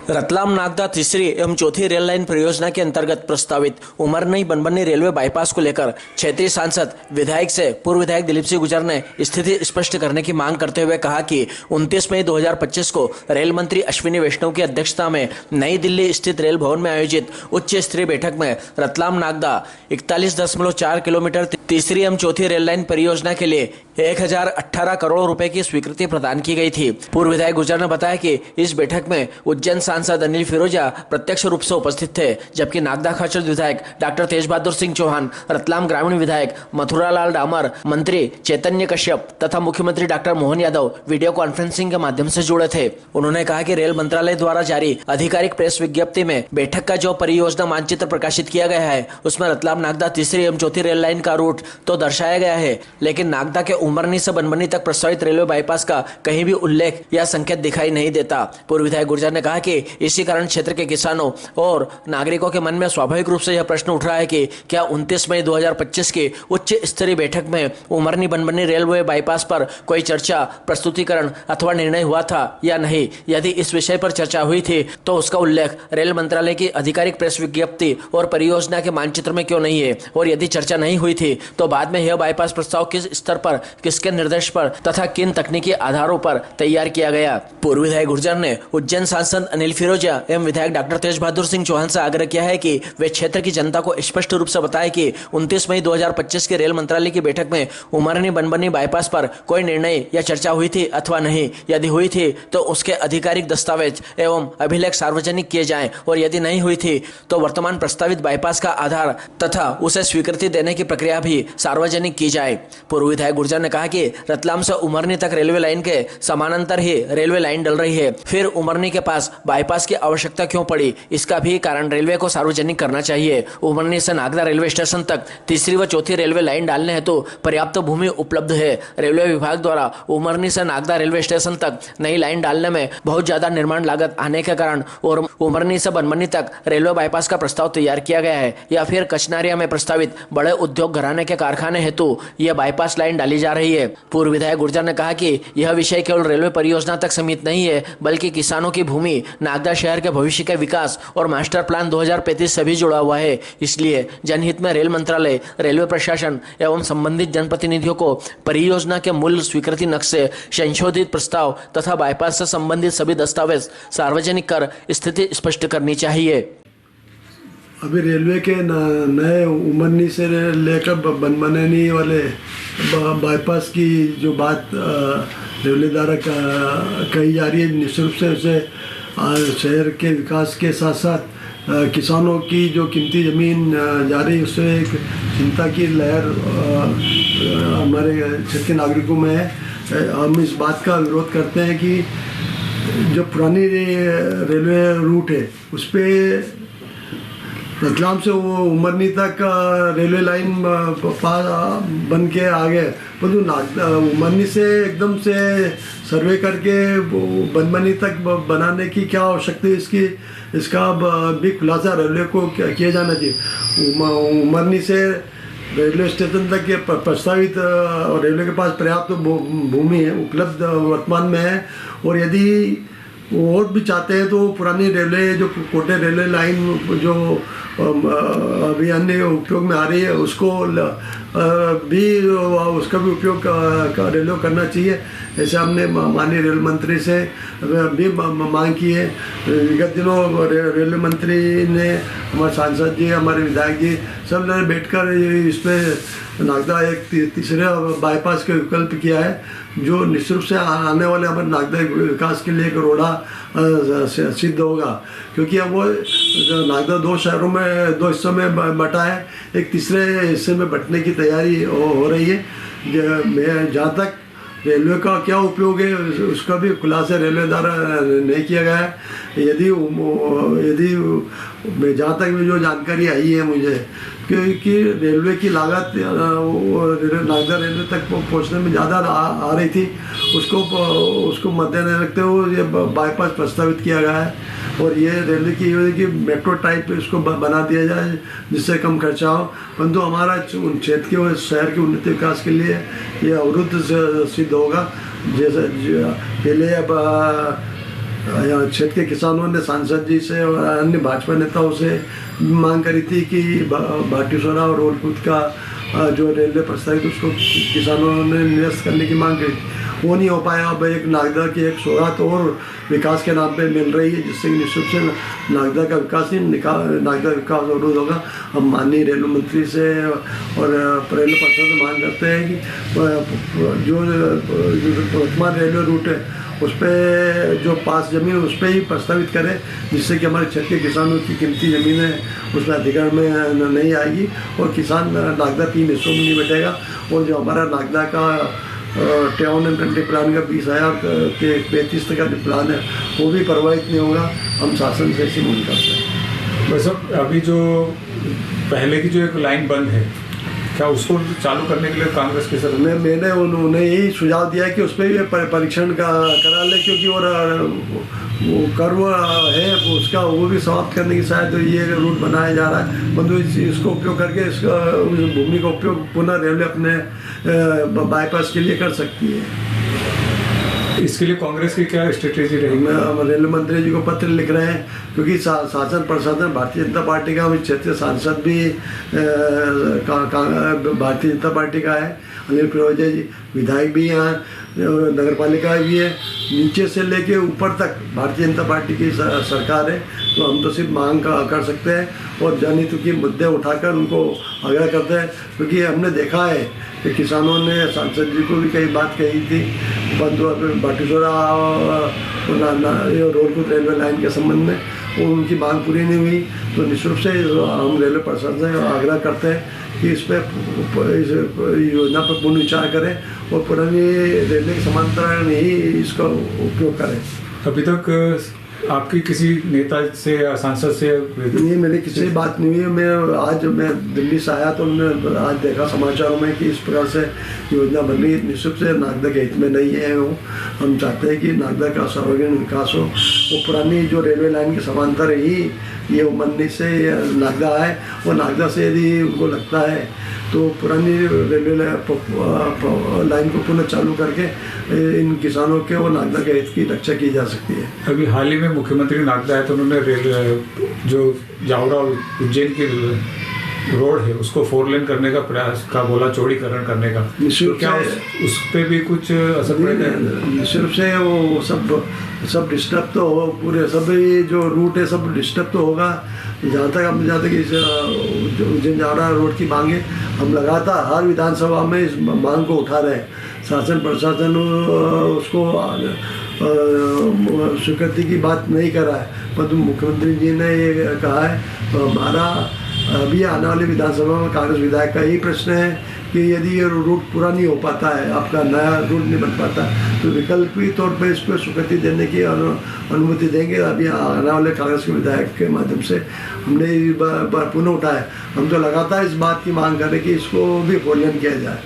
रतलाम नागदा तीसरी एवं चौथी रेल लाइन परियोजना के अंतर्गत प्रस्तावित उमरनी बनबनी रेलवे बाईपास को लेकर क्षेत्रीय सांसद विधायक से पूर्व विधायक दिलीप सिंह गुर्जर ने स्थिति स्पष्ट करने की मांग करते हुए कहा कि 29 मई 2025 को रेल मंत्री अश्विनी वैष्णव की अध्यक्षता में नई दिल्ली स्थित रेल भवन में आयोजित उच्च स्तरीय बैठक में रतलाम नागदा 41.4 किलोमीटर तीसरी एवं चौथी रेल लाइन परियोजना के लिए 1018 करोड़ रुपए की स्वीकृति प्रदान की गई थी। पूर्व विधायक गुर्जर ने बताया कि इस बैठक में उज्जैन सांसद अनिल फिरोजिया प्रत्यक्ष रूप से उपस्थित थे, जबकि नागदा खाचर विधायक डॉक्टर तेज बहादुर सिंह चौहान, रतलाम ग्रामीण विधायक मथुरालाल डामर, मंत्री चैतन्य कश्यप तथा मुख्यमंत्री doctor Mohan Yadav video conferencing के माध्यम से जुड़े थे। उन्होंने कहा कि रेल मंत्रालय द्वारा जारी आधिकारिक प्रेस विज्ञप्ति में बैठक का जो परियोजना मानचित्र प्रकाशित किया गया है उसमें रतलाम नागदा तीसरी एवं चौथी रेल लाइन का रूट तो दर्शाया गया है, लेकिन नागदा के उमरनी से बनबनी तक प्रस्तावित रेलवे बाईपास का कहीं भी उल्लेख या संकेत दिखाई नहीं देता। पूर्व विधायक गुर्जर ने कहा कि इसी कारण क्षेत्र के किसानों और नागरिकों के मन में स्वाभाविक रूप से यह प्रश्न उठ रहा है कि क्या 29 मई 2025 की उच्च स्तरीय बैठक में उमरनी बनबनी रेलवे बाईपास पर कोई चर्चा, प्रस्तुतिकरण अथवा निर्णय हुआ था या नहीं। यदि इस विषय पर चर्चा हुई थी तो उसका उल्लेख रेल मंत्रालय की आधिकारिक प्रेस विज्ञप्ति और परियोजना के मानचित्र में क्यों नहीं है, और यदि चर्चा नहीं हुई थी तो बाद में यह बाईपास प्रस्ताव किस स्तर पर, किसके निर्देश पर तथा किन तकनीकी आधारों पर तैयार किया गया। पूर्व विधायक गुर्जर ने उज्जैन सांसद अनिल फिरोजिया एवं विधायक डॉक्टर तेज बहादुर सिंह चौहान से आग्रह किया है कि वे क्षेत्र की जनता को स्पष्ट रूप से बताएं कि 29 मई 2025 के रेल मंत्रालय की बैठक में उमरनी बनबनी बाईपास पर कोई निर्णय या चर्चा हुई थी अथवा नहीं। यदि हुई थी तो उसके आधिकारिक दस्तावेज एवं अभिलेख सार्वजनिक किए जाएं, और यदि नहीं हुई थी तो वर्तमान प्रस्तावित बाईपास का आधार तथा उसे स्वीकृति देने की प्रक्रिया भी सार्वजनिक की जाए। पूर्व विधायक गुर्जर ने कहा कि रतलाम से उमरनी तक रेलवे लाइन के समानांतर ही रेलवे लाइन डल रही है, फिर उमरनी के पास बाईपास की आवश्यकता क्यों पड़ी, इसका भी कारण रेलवे को सार्वजनिक करना चाहिए। उमरनी से नागदा रेलवे स्टेशन तक तीसरी व चौथी रेलवे लाइन डालने हेतु पर्याप्त भूमि उपलब्ध है। रेलवे विभाग द्वारा उमरनी से नागदा रेलवे स्टेशन तक नई लाइन डालने में बहुत ज्यादा निर्माण लागत आने के कारण और उमरनी से बनबनी तक रेलवे बाईपास का प्रस्ताव तैयार किया गया है, या फिर कचनारिया में प्रस्तावित बड़े उद्योग घराने के कारखाने हेतु यह बाईपास लाइन डाली जा रही है। पूर्व विधायक गुर्जर ने कहा कि यह विषय केवल रेलवे परियोजना तक सीमित नहीं है, बल्कि किसानों की भूमि, नागदा शहर के भविष्य के विकास और मास्टर प्लान 2035 से भी जुड़ा हुआ है। इसलिए जनहित में रेल मंत्रालय, रेलवे प्रशासन एवं संबंधित जनप्रतिनिधियों को परियोजना के मूल स्वीकृति नक्शे, संशोधित प्रस्ताव तथा बाईपास से संबंधित सभी दस्तावेज सार्वजनिक कर स्थिति स्पष्ट करनी चाहिए। अभी रेलवे के नए उमरनी से लेकर बनबनी वाले बाईपास की जो बात रेलवे द्वारा कही जा रही है, निश्चित रूप से उसे शहर के विकास के साथ साथ किसानों की जो कीमती ज़मीन जा रही है उससे एक चिंता की लहर हमारे क्षेत्र के नागरिकों में है। हम इस बात का विरोध करते हैं कि जो पुरानी रेलवे रूट है उस पर रतलाम से वो उमरनी तक रेलवे लाइन बन के आ गए, परंतु उमरनी से एकदम से सर्वे करके बनबनी तक बनाने की क्या आवश्यकता है, इसका भी खुलासा रेलवे को किया जाना चाहिए। उमरनी से रेलवे स्टेशन तक के प्रस्तावित रेलवे के पास पर्याप्त भूमि है, उपलब्ध वर्तमान में है, और यदि वो और भी चाहते हैं तो पुरानी रेलवे जो कोटे रेलवे लाइन जो अभी अन्य उपयोग में आ रही है उसको भी उसका भी उपयोग रेलवे करना चाहिए। ऐसे हमने माननीय रेल मंत्री से भी मांग की है। विगत दिनों रेलवे मंत्री ने, हमारे सांसद जी, हमारे विधायक जी सब ने बैठकर इस पर नागदा एक तीसरे बाईपास का विकल्प किया है, जो निश्चित रूप से आने वाले हमारे नागदा विकास के लिए एक रोड़ा सिद्ध होगा, क्योंकि अब वो नागदा दो शहरों में, दो हिस्सों में बटा है, एक तीसरे हिस्से में बंटने की तैयारी हो रही है। जहाँ तक रेलवे का क्या उपयोग है उसका भी खुलासा रेलवे द्वारा नहीं किया गया है। यदि जहाँ तक भी जो जानकारी आई है मुझे, क्योंकि रेलवे की लागत नागदा रेलवे तक पहुँचने में ज़्यादा आ रही थी, उसको मद्देनजर रखते हुए ये बाईपास प्रस्तावित किया गया है, और ये रेलवे की मेट्रो टाइप इसको बना दिया जाए जिससे कम खर्चा हो। परंतु हमारा क्षेत्र के शहर के उन्नति विकास के लिए ये अवरुद्ध सिद्ध होगा। जैसे पहले अब यहाँ क्षेत्र के किसानों ने सांसद जी से और अन्य भाजपा नेताओं से मांग करी थी कि भाटीसोरा और रोलकुत का जो रेलवे प्रस्तावित उसको किसानों ने निरस्त करने की मांग करी। वो नहीं हो पाया। अब एक नागदा की एक सौगात और विकास के नाम पे मिल रही है, जिससे कि निश्चित से नागदा का विकास ही नागदा विकास अवरोध होगा। हम माननीय रेलवे मंत्री से और रेलवे परिषद से मांग करते हैं कि जो वर्तमान रेलवे रूट है उस पर जो पास जमीन उस पर ही प्रस्तावित करें, जिससे कि हमारे क्षेत्र के किसानों की कीमती ज़मीनें उसमें अधिग्रहण में नहीं आएगी और किसान नागदा 3 हिस्सों में नहीं बटेगा। और जो हमारा नागदा का टाउन एंड कंट्री प्लान का 20,000 के 35 तक का जो प्लान है वो भी प्रभावित नहीं होगा। हम शासन से ऐसी मांग करते हैं। बस अब अभी जो पहले की जो एक लाइन बंद है, क्या उसको चालू करने के लिए कांग्रेस के सर मैंने उन्हें यही सुझाव दिया कि उस पर भी परीक्षण करा ले, क्योंकि वो कर्व है उसका वो भी समाप्त करने की शायद ये रूट बनाया जा रहा है। परंतु इसको उपयोग करके इसका उस भूमि का उपयोग पुनः रेलवे अपने बाईपास के लिए कर सकती है। इसके लिए कांग्रेस की क्या स्ट्रेटेजी रहेगी? हम रेलवे मंत्री जी को पत्र लिख रहे हैं, क्योंकि शासन प्रशासन भारतीय जनता पार्टी का, क्षेत्रीय सांसद भी भारतीय जनता पार्टी का है, अनिल फिरोजिया जी विधायक भी यहाँ, नगर पालिका भी है, नीचे से लेके ऊपर तक भारतीय जनता पार्टी की सरकार है। तो हम तो सिर्फ मांग कर सकते हैं और जनहित के मुद्दे उठाकर उनको आग्रह करते हैं, क्योंकि हमने देखा है कि किसानों ने सांसद जी को भी कई बात कही थी भाटीसोरा रोलकुत रेलवे लाइन के संबंध में, वो उनकी मांग पूरी नहीं हुई। तो निश्चित रूप से हम रेलवे प्रशासन से आग्रह करते हैं कि इस योजना पर पुनर्विचार करें और पुरानी रेलवे के समांतर ही इसका उपयोग करें। अभी तक आपकी किसी नेता से या सांसद से नहीं, मेरी किसी से बात नहीं हुई। मैं दिल्ली से आया तो हमने आज देखा समाचारों में कि इस प्रकार से योजना बन रही है। निश्चित से नागदा के हित में नहीं है वो। हम चाहते हैं कि नागदा का सर्वांगीण विकास हो। वो पुरानी जो रेलवे लाइन के समांतर ही ये उमरनी से नागदा है, और नागदा से यदि उनको लगता है तो पुरानी रेलवे लाइन को पुनः चालू करके इन किसानों के और नागदा के हित की रक्षा की जा सकती है। अभी हाल ही में मुख्यमंत्री नागदा है तो उन्होंने जो जावरा उज्जैन की रोड है उसको 4 लेन करने का प्रयास का बोला, चौड़ीकरण करने का। तो क्या उस पर भी कुछ असर पड़ेगा? सिर्फ से वो सब डिस्टर्ब तो हो, पूरे सभी जो रूट है सब डिस्टर्ब तो होगा। जहाँ तक इस उज्जैन जावरा रोड की मांगे हम लगातार हर विधानसभा में इस मांग को उठा रहे हैं। शासन प्रशासन उसको स्वीकृति की बात नहीं कर रहा है, परंतु मुख्यमंत्री जी ने ये कहा है। तो हमारा अभी आने वाली विधानसभा में कांग्रेस विधायक का यही प्रश्न है कि यदि ये रूट पूरा नहीं हो पाता है, आपका नया रूट नहीं बन पाता, तो वैकल्पिक तौर पर इस पर स्वीकृति देने की अनुमति देंगे। अभी आने वाले कांग्रेस के विधायक के माध्यम से हमने पुनः उठाया। हम तो लगातार इस बात की मांग करें कि इसको भी 4 लेन किया जाए।